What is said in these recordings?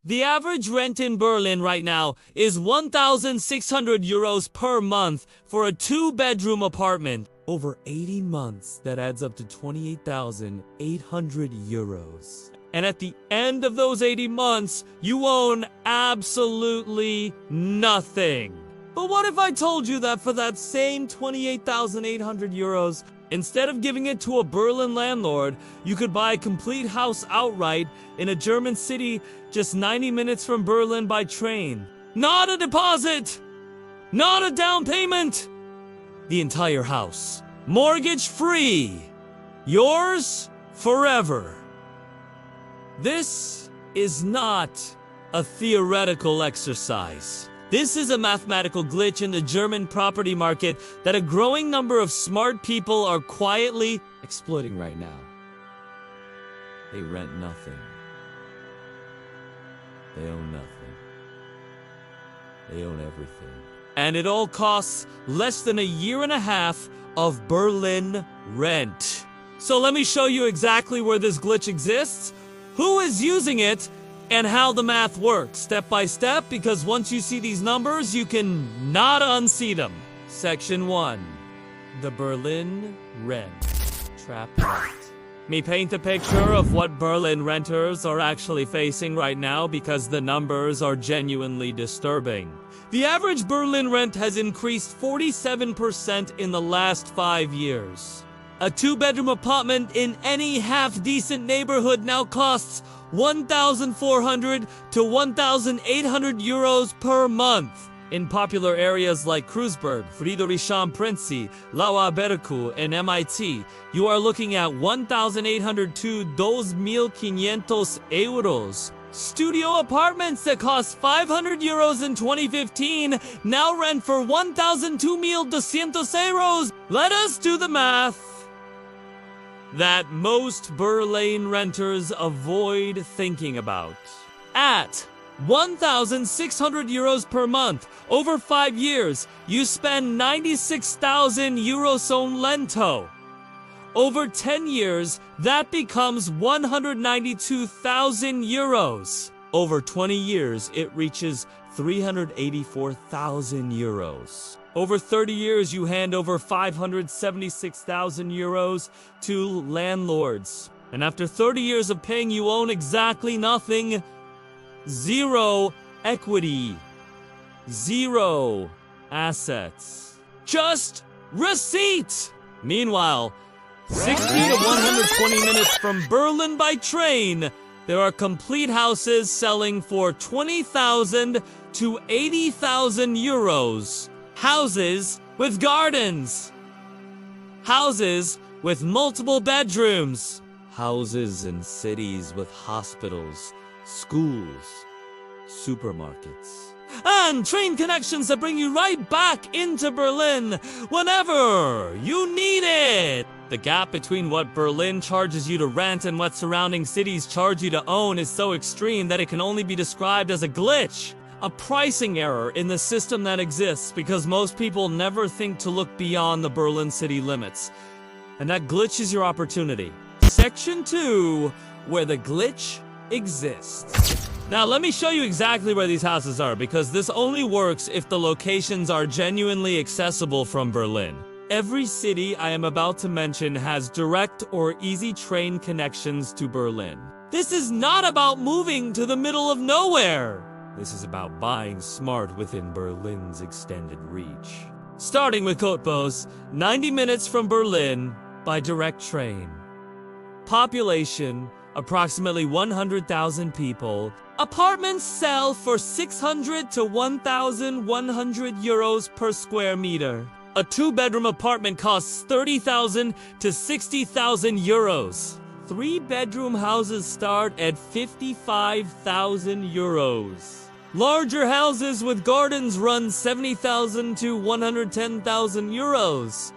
The average rent in Berlin right now is 1,600 euros per month for a 2-bedroom apartment. Over 80 months, that adds up to 28,800 euros. And at the end of those 80 months, you own absolutely nothing. But what if I told you that for that same 28,800 euros, instead of giving it to a Berlin landlord, you could buy a complete house outright in a German city just 90 minutes from Berlin by train? Not a deposit! Not a down payment! The entire house. Mortgage free. Yours forever. This is not a theoretical exercise. This is a mathematical glitch in the German property market that a growing number of smart people are quietly exploiting right now. They rent nothing. They own nothing. They own everything. And it all costs less than a year and a half of Berlin rent. So let me show you exactly where this glitch exists, who is using it, and how the math works step by step, because once you see these numbers, you can not unsee them. Section 1. The Berlin rent trap rent. Me paint a picture of what Berlin renters are actually facing right now because the numbers are genuinely disturbing. The average Berlin rent has increased 47% in the last 5 years. A 2-bedroom apartment in any half-decent neighborhood now costs 1,400 to 1,800 euros per month. In popular areas like Kreuzberg, Friedrichshain-Prinzip, Lauer Berku, and MIT, you are looking at 1,800 to 2,500 euros. Studio apartments that cost 500 euros in 2015 now rent for 1,200 euros. Let us do the math that most Berlin renters avoid thinking about. At 1,600 euros per month, over 5 years, you spend 96,000 euros on Lento. Over 10 years, that becomes 192,000 euros. Over 20 years, it reaches 384,000 euros. Over 30 years, you hand over 576,000 euros to landlords. And after 30 years of paying, you own exactly nothing. Zero equity. Zero assets. Just receipt! Meanwhile, 60 to 120 minutes from Berlin by train, there are complete houses selling for 20,000 to 80,000 euros. Houses with gardens. Houses with multiple bedrooms. Houses in cities with hospitals, schools, supermarkets. And train connections that bring you right back into Berlin whenever you need it. The gap between what Berlin charges you to rent and what surrounding cities charge you to own is so extreme that it can only be described as a glitch. A pricing error in the system that exists because most people never think to look beyond the Berlin city limits. And that glitch is your opportunity. Section 2, where the glitch exists. Now let me show you exactly where these houses are, because this only works if the locations are genuinely accessible from Berlin. Every city I am about to mention has direct or easy train connections to Berlin. This is not about moving to the middle of nowhere. This is about buying smart within Berlin's extended reach. Starting with Cottbus, 90 minutes from Berlin by direct train. Population, approximately 100,000 people. Apartments sell for 600 to 1,100 euros per square meter. A 2-bedroom apartment costs 30,000 to 60,000 euros. 3-bedroom houses start at 55,000 euros. Larger houses with gardens run 70,000 to 110,000 euros.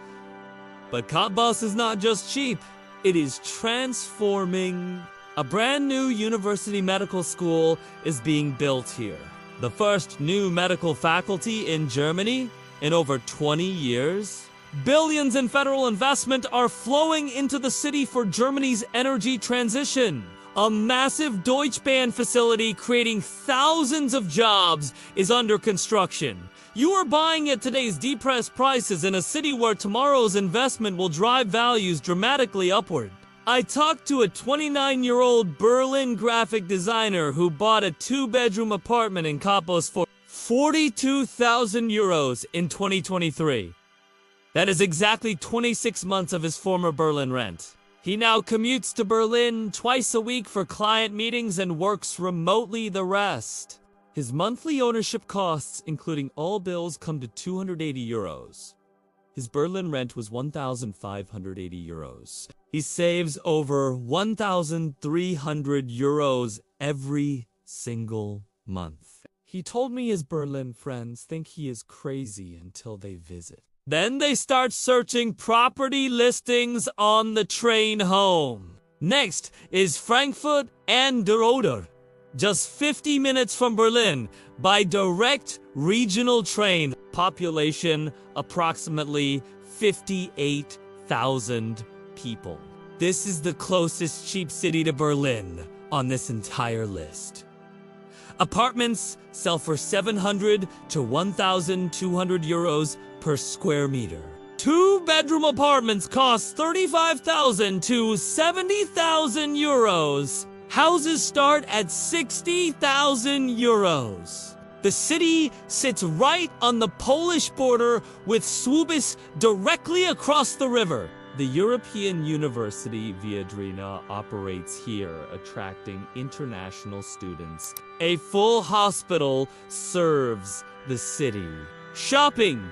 But Cottbus is not just cheap, it is transforming. A brand new university medical school is being built here. The first new medical faculty in Germany in over 20 years. Billions in federal investment are flowing into the city for Germany's energy transition. A massive Deutsche Bahn facility creating thousands of jobs is under construction. You are buying at today's depressed prices in a city where tomorrow's investment will drive values dramatically upward. I talked to a 29-year-old Berlin graphic designer who bought a 2-bedroom apartment in Cottbus for 42,000 euros in 2023. That is exactly 26 months of his former Berlin rent. He now commutes to Berlin twice a week for client meetings and works remotely the rest. His monthly ownership costs, including all bills, come to 280 euros. His Berlin rent was 1,580 euros. He saves over 1,300 euros every single month. He told me his Berlin friends think he is crazy until they visit. Then they start searching property listings on the train home. Next is Frankfurt Oder, just 50 minutes from Berlin, by direct regional train. Population approximately 58,000 people. This is the closest cheap city to Berlin on this entire list. Apartments sell for 700 to 1,200 euros per square meter. 2-bedroom apartments cost 35,000 to 70,000 euros. Houses start at 60,000 euros. The city sits right on the Polish border with Schwedt directly across the river. The European University Viadrina operates here, attracting international students. A full hospital serves the city. Shopping,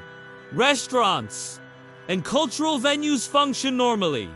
restaurants, and cultural venues function normally.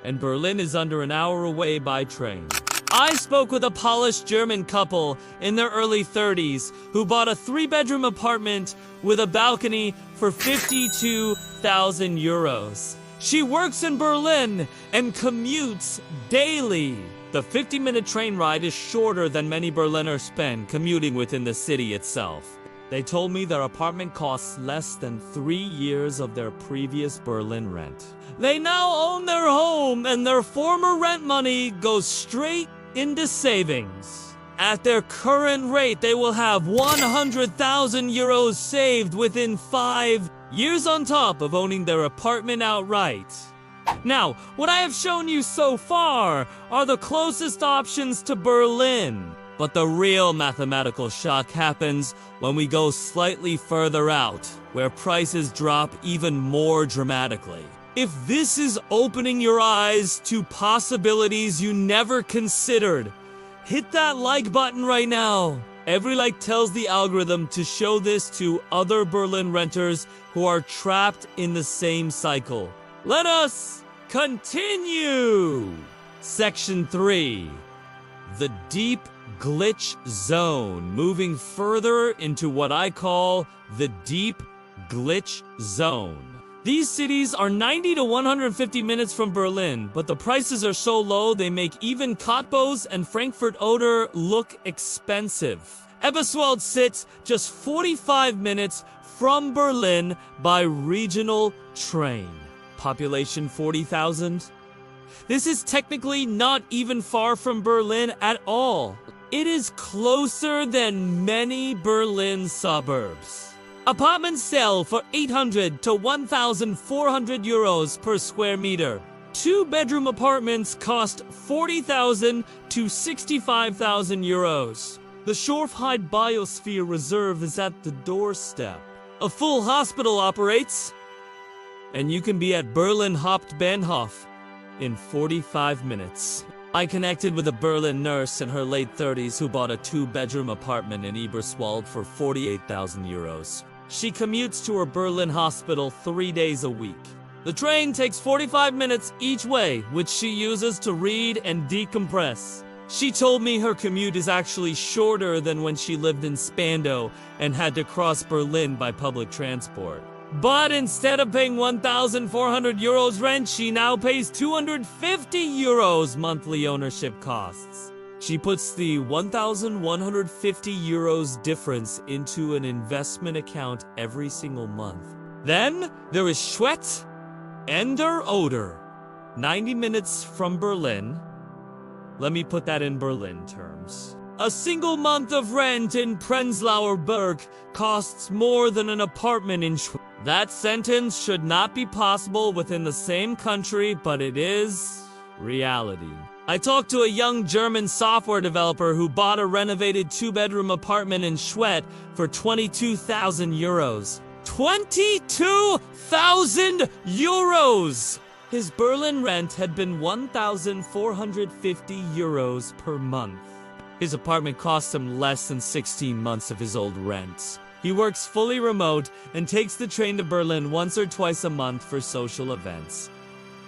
And Berlin is under an hour away by train. I spoke with a Polish-German couple in their early 30s who bought a 3-bedroom apartment with a balcony for 52,000 euros. She works in Berlin and commutes daily. The 50-minute train ride is shorter than many Berliners spend commuting within the city itself. They told me their apartment costs less than 3 years of their previous Berlin rent. They now own their home and their former rent money goes straight into savings. At their current rate, they will have 100,000 euros saved within 5 years on top of owning their apartment outright. Now, what I have shown you so far are the closest options to Berlin. But the real mathematical shock happens when we go slightly further out, where prices drop even more dramatically. If this is opening your eyes to possibilities you never considered, hit that like button right now. Every like tells the algorithm to show this to other Berlin renters who are trapped in the same cycle. Let us continue! Section 3. The Deep Glitch Zone, moving further into what I call the Deep Glitch Zone. These cities are 90 to 150 minutes from Berlin, but the prices are so low they make even Cottbus and Frankfurt Oder look expensive. Eberswalde sits just 45 minutes from Berlin by regional train. Population 40,000. This is technically not even far from Berlin at all. It is closer than many Berlin suburbs. Apartments sell for 800 to 1,400 euros per square meter. 2-bedroom apartments cost 40,000 to 65,000 euros. The Schorfheide Biosphere Reserve is at the doorstep. A full hospital operates, and you can be at Berlin Hauptbahnhof in 45 minutes. I connected with a Berlin nurse in her late 30s who bought a 2-bedroom apartment in Eberswalde for 48,000 euros. She commutes to her Berlin hospital 3 days a week. The train takes 45 minutes each way, which she uses to read and decompress. She told me her commute is actually shorter than when she lived in Spandau and had to cross Berlin by public transport. But instead of paying 1,400 euros rent, she now pays 250 euros monthly ownership costs. She puts the 1,150 euros difference into an investment account every single month. Then there is Schwedt Oder, 90 minutes from Berlin. Let me put that in Berlin terms. A single month of rent in Prenzlauer Berg costs more than an apartment in Schwedt. That sentence should not be possible within the same country, but it is reality. I talked to a young German software developer who bought a renovated 2-bedroom apartment in Schwedt for 22,000 euros. 22,000 euros! His Berlin rent had been 1,450 euros per month. His apartment cost him less than 16 months of his old rent. He works fully remote and takes the train to Berlin once or twice a month for social events.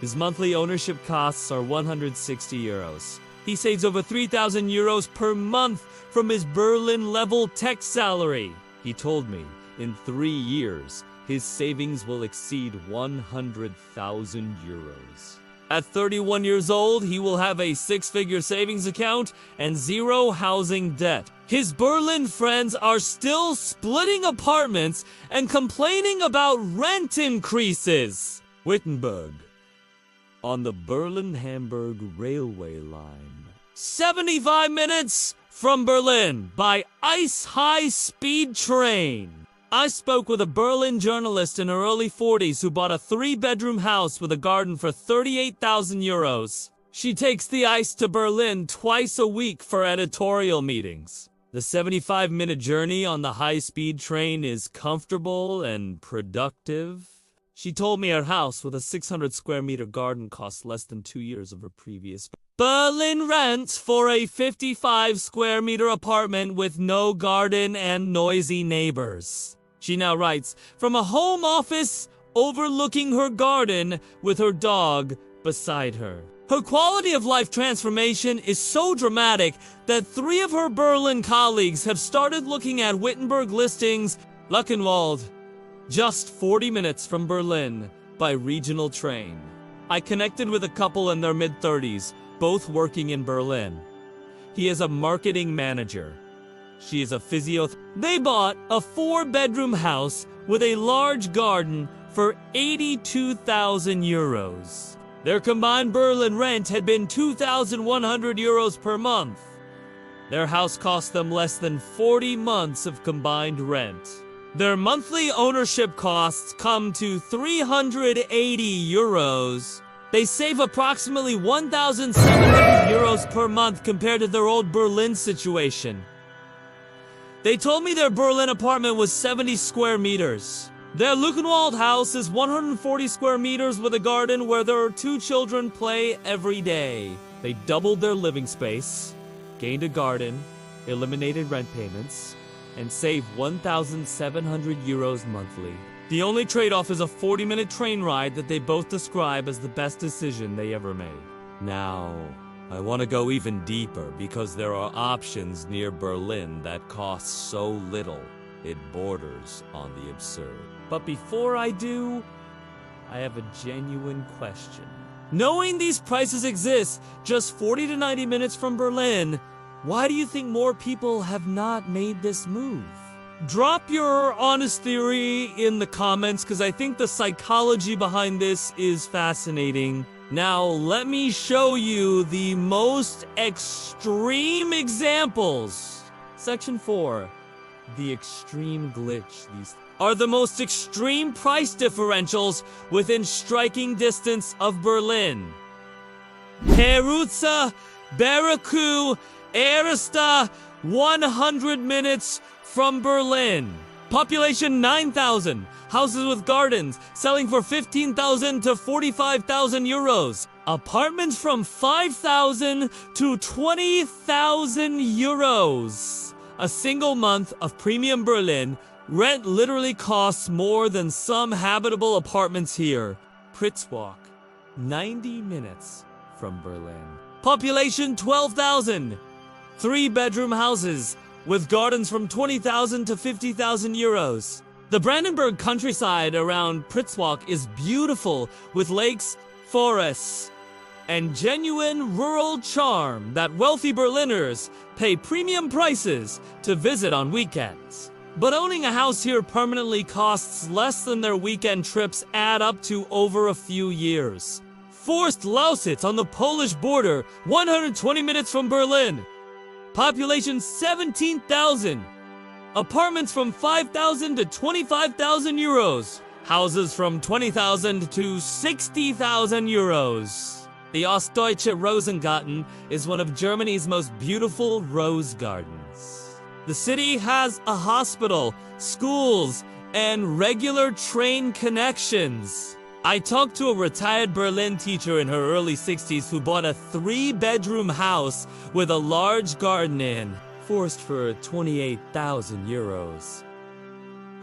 His monthly ownership costs are 160 euros. He saves over 3,000 euros per month from his Berlin-level tech salary. He told me in 3 years, his savings will exceed 100,000 euros. At 31 years old, he will have a 6-figure savings account and 0 housing debt. His Berlin friends are still splitting apartments and complaining about rent increases. Wittenberge, on the Berlin-Hamburg railway line. 75 minutes from Berlin by ice high-speed train. I spoke with a Berlin journalist in her early 40s who bought a 3-bedroom house with a garden for 38,000 euros. She takes the ice to Berlin twice a week for editorial meetings. The 75-minute journey on the high-speed train is comfortable and productive. She told me her house with a 600 square meter garden cost less than 2 years of her previous Berlin rent for a 55 square meter apartment with no garden and noisy neighbors. She now writes from a home office overlooking her garden with her dog beside her. Her quality of life transformation is so dramatic that 3 of her Berlin colleagues have started looking at Wittenberge listings. Luckenwalde, just 40 minutes from Berlin by regional train. I connected with a couple in their mid-30s, both working in Berlin. He is a marketing manager. She is a They bought a 4-bedroom house with a large garden for 82,000 euros. Their combined Berlin rent had been 2,100 euros per month. Their house cost them less than 40 months of combined rent. Their monthly ownership costs come to 380 euros. They save approximately 1,700 euros per month compared to their old Berlin situation. They told me their Berlin apartment was 70 square meters. Their Luckenwalde house is 140 square meters with a garden where their 2 children play every day. They doubled their living space, gained a garden, eliminated rent payments, and saved 1,700 euros monthly. The only trade-off is a 40-minute train ride that they both describe as the best decision they ever made. Now, I want to go even deeper because there are options near Berlin that cost so little, it borders on the absurd. But before I do, I have a genuine question. Knowing these prices exist just 40 to 90 minutes from Berlin, why do you think more people have not made this move? Drop your honest theory in the comments because I think the psychology behind this is fascinating. Now, let me show you the most extreme examples. Section 4. The extreme glitch. These are the most extreme price differentials within striking distance of Berlin. Perutza, Baraku, Ersta, 100 minutes from Berlin. Population 9,000. Houses with gardens, selling for 15,000 to 45,000 euros. Apartments from 5,000 to 20,000 euros. A single month of premium Berlin rent literally costs more than some habitable apartments here. Pritzwalk, 90 minutes from Berlin. Population 12,000. 3-bedroom houses with gardens from 20,000 to 50,000 euros. The Brandenburg countryside around Pritzwalk is beautiful with lakes, forests, and genuine rural charm that wealthy Berliners pay premium prices to visit on weekends. But owning a house here permanently costs less than their weekend trips add up to over a few years. Forst Lausitz on the Polish border, 120 minutes from Berlin. Population 17,000. Apartments from 5,000 to 25,000 euros. Houses from 20,000 to 60,000 euros. The Ostdeutsche Rosengarten is one of Germany's most beautiful rose gardens. The city has a hospital, schools, and regular train connections. I talked to a retired Berlin teacher in her early 60s who bought a 3-bedroom house with a large garden in Forst for 28,000 euros.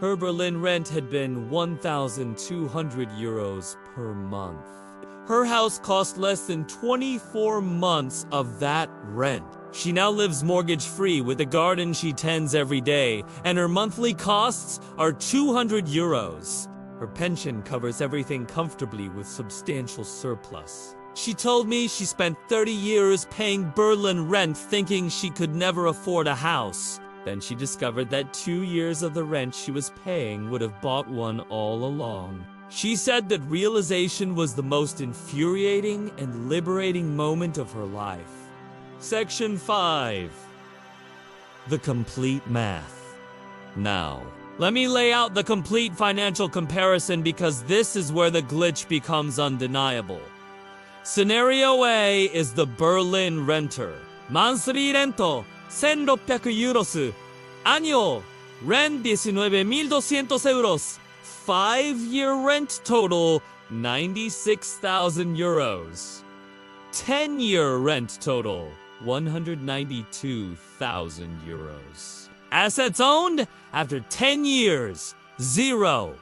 Her Berlin rent had been 1,200 euros per month. Her house cost less than 24 months of that rent. She now lives mortgage-free with a garden she tends every day, and her monthly costs are 200 euros. Her pension covers everything comfortably with substantial surplus. She told me she spent 30 years paying Berlin rent thinking she could never afford a house. Then she discovered that 2 years of the rent she was paying would have bought one all along. She said that realization was the most infuriating and liberating moment of her life. Section 5. The complete math. Now, let me lay out the complete financial comparison because this is where the glitch becomes undeniable. Scenario A is the Berlin renter. Monthly rento, 1,600 euros. Annual, rent 19,200 euros. 5-year rent total, 96,000 euros. 10-year rent total, 192,000 euros. Assets owned after 10 years, 0.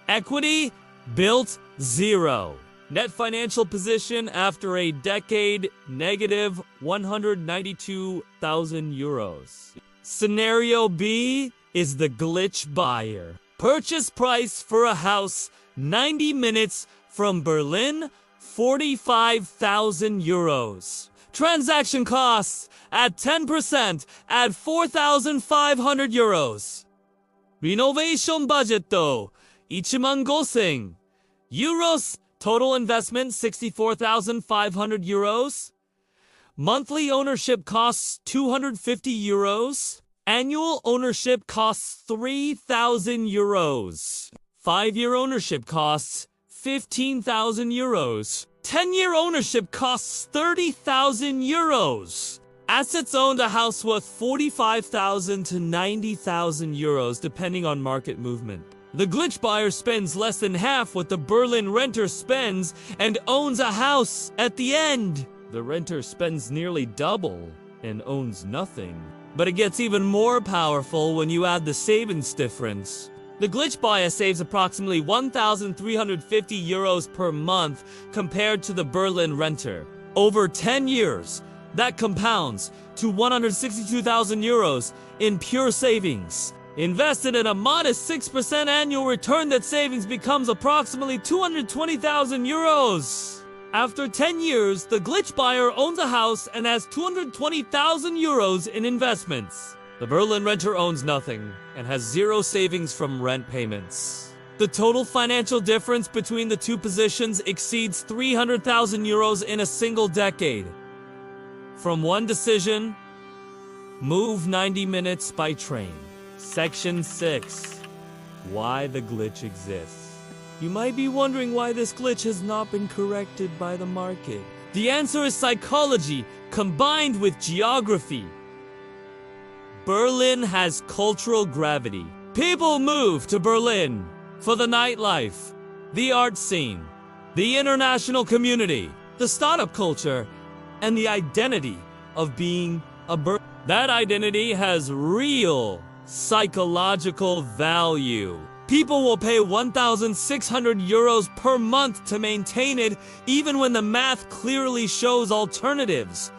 Equity built, 0. Net financial position after a decade, negative 192,000 euros. Scenario B is the glitch buyer. Purchase price for a house, 90 minutes from Berlin, 45,000 euros. Transaction costs at 10% at 4,500 euros. Renovation budget though, 15,000 euros. Total investment, 64,500 euros. Monthly ownership costs 250 euros. Annual ownership costs 3,000 euros. 5-year ownership costs 15,000 euros. 10-year ownership costs 30,000 euros. Assets owned, a house worth 45,000 to 90,000 euros depending on market movement. The glitch buyer spends less than half what the Berlin renter spends and owns a house at the end. The renter spends nearly double and owns nothing. But it gets even more powerful when you add the savings difference. The glitch buyer saves approximately 1,350 euros per month compared to the Berlin renter. Over 10 years, that compounds to 162,000 euros in pure savings. Invested at a modest 6% annual return, that savings becomes approximately 220,000 euros. After 10 years, the glitch buyer owns a house and has 220,000 euros in investments. The Berlin renter owns nothing and has 0 savings from rent payments. The total financial difference between the two positions exceeds 300,000 euros in a single decade. From one decision, move 90 minutes by train. Section 6. Why the glitch exists. You might be wondering why this glitch has not been corrected by the market. The answer is psychology combined with geography. Berlin has cultural gravity. People move to Berlin for the nightlife, the art scene, the international community, the startup culture, and the identity of being a Berliner. That identity has real psychological value. People will pay 1,600 euros per month to maintain it, even when the math clearly shows alternatives.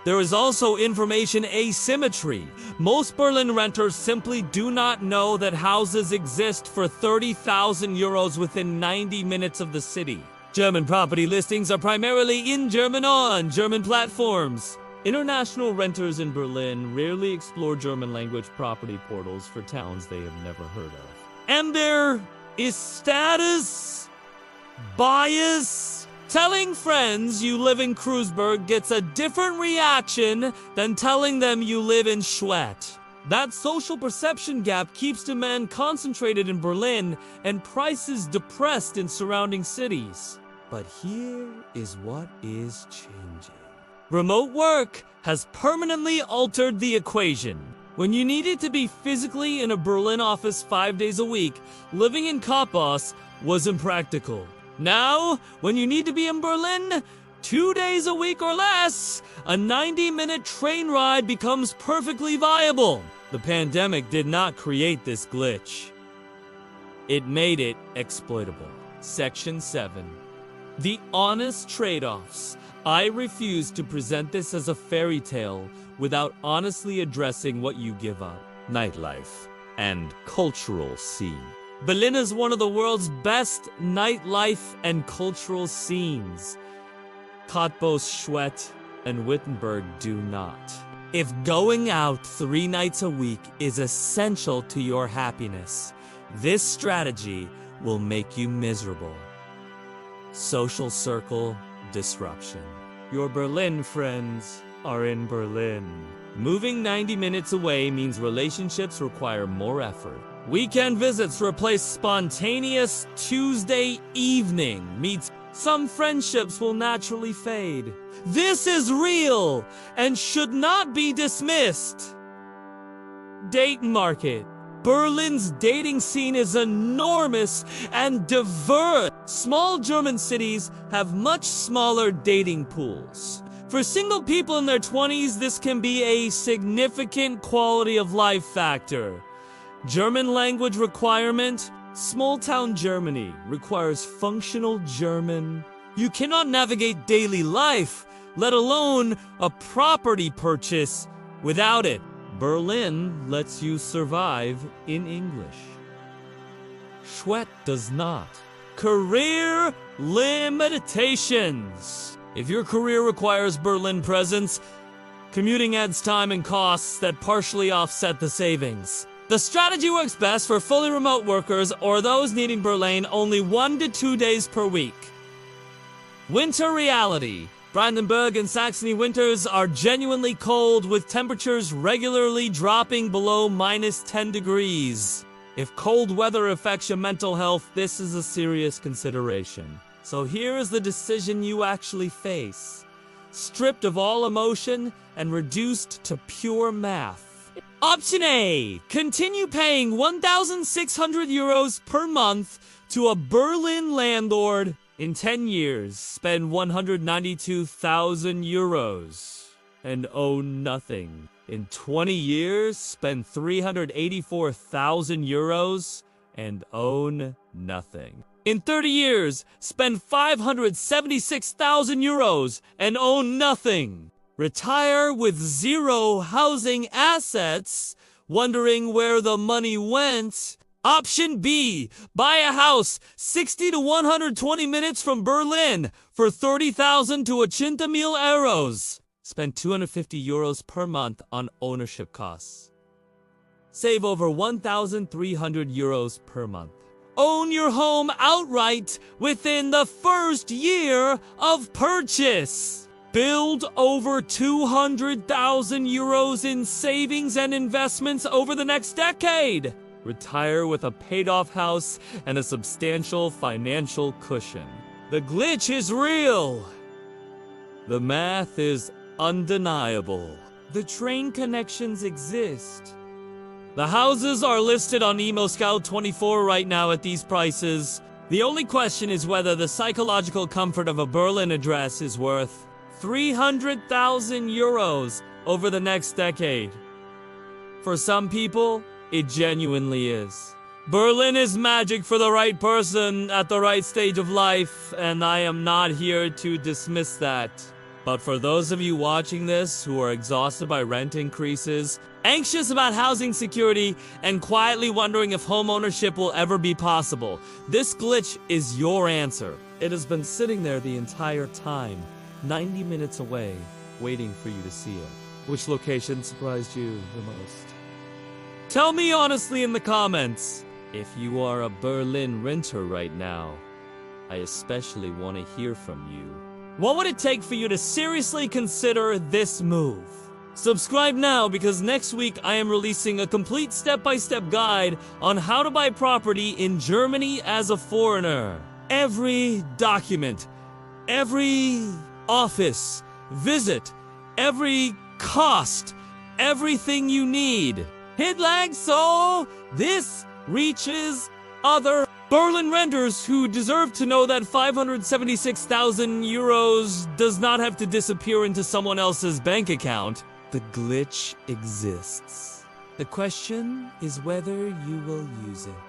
There is also information asymmetry. Most Berlin renters simply do not know that houses exist for 30,000 euros within 90 minutes of the city. German property listings are primarily in German on German platforms. International renters in Berlin rarely explore German-language property portals for towns they have never heard of. And there is status bias Telling friends you live in Kreuzberg gets a different reaction than telling them you live in Schwedt. That social perception gap keeps demand concentrated in Berlin and prices depressed in surrounding cities. But here is what is changing. Remote work has permanently altered the equation. When you needed to be physically in a Berlin office 5 days a week, living in Cottbus was impractical. Now, when you need to be in Berlin 2 days a week or less, a 90-minute train ride becomes perfectly viable. The pandemic did not create this glitch. It made it exploitable. Section 7. The honest trade-offs. I refuse to present this as a fairy tale without honestly addressing what you give up. Nightlife and cultural scene. Berlin is one of the world's best nightlife and cultural scenes. Cottbus, Schwedt, and Wittenberge do not. If going out 3 nights a week is essential to your happiness, this strategy will make you miserable. Social circle disruption. Your Berlin friends are in Berlin. Moving 90 minutes away means relationships require more effort. Weekend visits replace spontaneous Tuesday evening meets. Some friendships will naturally fade. This is real and should not be dismissed. Date market. Berlin's dating scene is enormous and diverse. Small German cities have much smaller dating pools. For single people in their 20s, this can be a significant quality of life factor. German language requirement. Small-town Germany requires functional German. You cannot navigate daily life, let alone a property purchase, without it. Berlin lets you survive in English. Schwedt does not. Career limitations. If your career requires Berlin presence, commuting adds time and costs that partially offset the savings. The strategy works best for fully remote workers or those needing Berlin only 1 to 2 days per week. Winter reality. Brandenburg and Saxony winters are genuinely cold, with temperatures regularly dropping below -10 degrees. If cold weather affects your mental health, this is a serious consideration. So here is the decision you actually face. Stripped of all emotion and reduced to pure math. Option A. Continue paying 1,600 euros per month to a Berlin landlord. In 10 years, spend 192,000 euros and own nothing. In 20 years, spend 384,000 euros and own nothing. In 30 years, spend 576,000 euros and own nothing. Retire with 0 housing assets, wondering where the money went. Option B. Buy a house 60 to 120 minutes from Berlin for 30,000 to 80,000 euros. Spend 250 euros per month on ownership costs. Save over 1,300 euros per month. Own your home outright within the first year of purchase. Build over 200,000 euros in savings and investments over the next decade. Retire with a paid-off house and a substantial financial cushion. The glitch is real. The math is undeniable. The train connections exist. The houses are listed on ImmoScout24 right now at these prices. The only question is whether the psychological comfort of a Berlin address is worth 300,000 euros over the next decade. For some people, it genuinely is. Berlin is magic for the right person at the right stage of life, and I am not here to dismiss that. But for those of you watching this who are exhausted by rent increases, anxious about housing security, and quietly wondering if home ownership will ever be possible, this glitch is your answer. It has been sitting there the entire time, 90 minutes away, waiting for you to see it. Which location surprised you the most? Tell me honestly in the comments if you are a Berlin renter right now. I especially want to hear from you. What would it take for you to seriously consider this move? Subscribe now, because next week I am releasing a complete step-by-step guide on how to buy property in Germany as a foreigner. Every document, every office, visit, every cost, everything you need. Hit like so this reaches other Berlin renters who deserve to know that 576,000 euros does not have to disappear into someone else's bank account. The glitch exists. The question is whether you will use it.